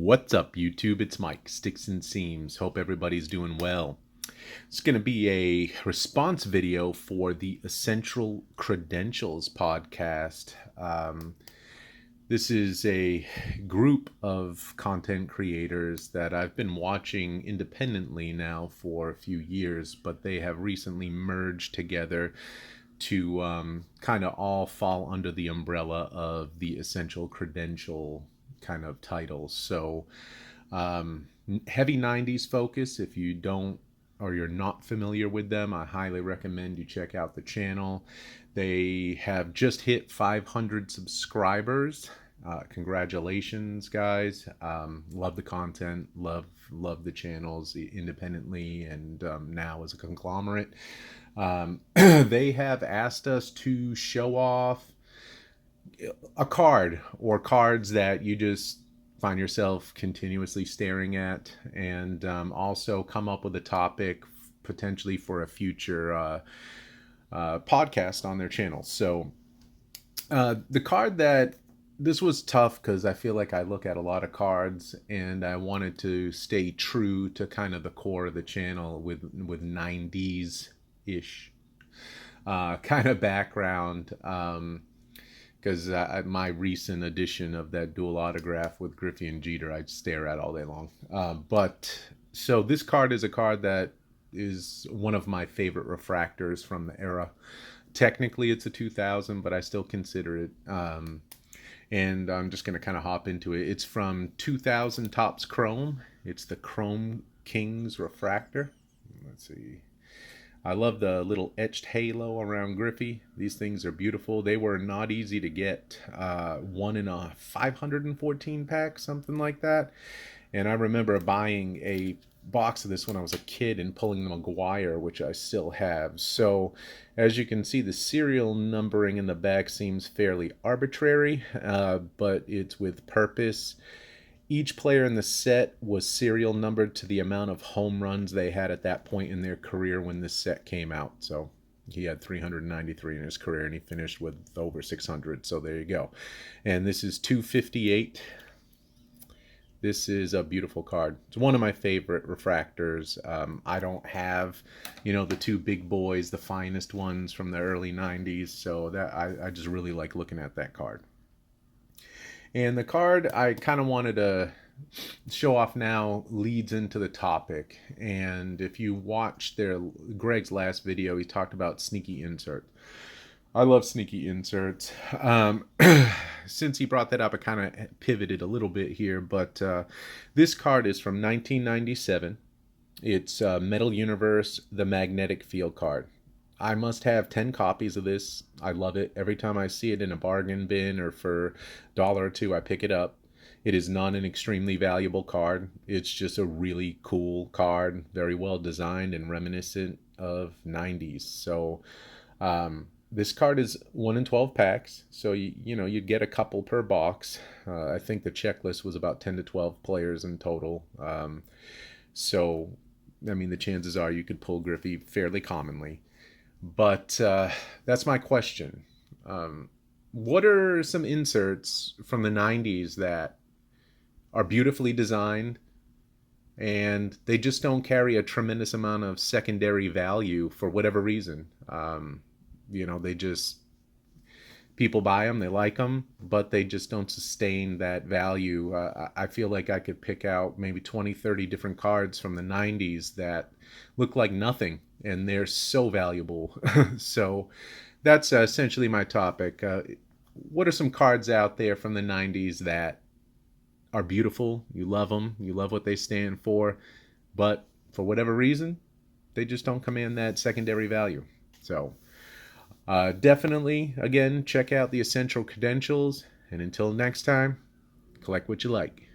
What's up, YouTube? It's Mike, Sticks and Seams. Hope everybody's doing well. It's going to be a response video for the Essential Credentials podcast. This is a group of content creators that I've been watching independently now for a few years, but they have recently merged together to kind of all fall under the umbrella of the Essential Credential kind of titles. So heavy 90s focus. If you don't or you're not familiar with them, I highly recommend you check out the channel. They have just hit 500 subscribers. Congratulations, guys. Love the content, love the channels independently and now as a conglomerate. They have asked us to show off a card or cards that you just find yourself continuously staring at, and also come up with a topic potentially for a future podcast on their channel. So the card that this was tough because I feel like I look at a lot of cards and I wanted to stay true to kind of the core of the channel with 90s ish kind of background. Because my recent edition of that dual autograph with Griffey and Jeter, I'd stare at all day long. So this card is a card that is one of my favorite refractors from the era. Technically, it's a 2000, but I still consider it. And I'm just going to kind of hop into it. It's from 2000 Topps Chrome. It's the Chrome Kings refractor. Let's see. I love the little etched halo around Griffey. These things are beautiful. They were not easy to get. One in a 514 pack, something like that. And I remember buying a box of this when I was a kid and pulling the McGuire, which I still have. So as you can see, the serial numbering in the back seems fairly arbitrary, but it's with purpose. Each player in the set was serial numbered to the amount of home runs they had at that point in their career when this set came out. So he had 393 in his career and he finished with over 600. So there you go. And this is 258. This is a beautiful card. It's one of my favorite refractors. I don't have, the two big boys, the finest ones from the early 90s. So that I just really like looking at that card. And the card I kind of wanted to show off now leads into the topic. And if you watched Greg's last video, he talked about sneaky insert. I love sneaky inserts. Since he brought that up, I kind of pivoted a little bit here. But this card is from 1997. It's Metal Universe, the Magnetic Field card. I must have 10 copies of this. I love it. Every time I see it in a bargain bin or for a dollar or two, I pick it up. It is not an extremely valuable card. It's just a really cool card, very well designed and reminiscent of 90s. So this card is 1 in 12 packs. So, you get a couple per box. I think the checklist was about 10 to 12 players in total. So, the chances are you could pull Griffey fairly commonly. But that's my question. What are some inserts from the 90s that are beautifully designed and they just don't carry a tremendous amount of secondary value for whatever reason? They just, people buy them, they like them, but they just don't sustain that value. I feel like I could pick out maybe 20, 30 different cards from the 90s that look like nothing, and they're so valuable. So that's essentially my topic. What are some cards out there from the 90s that are beautiful? You love them, you love what they stand for, but for whatever reason, they just don't command that secondary value. So definitely, again, check out the Essential Credentials, and until next time, collect what you like.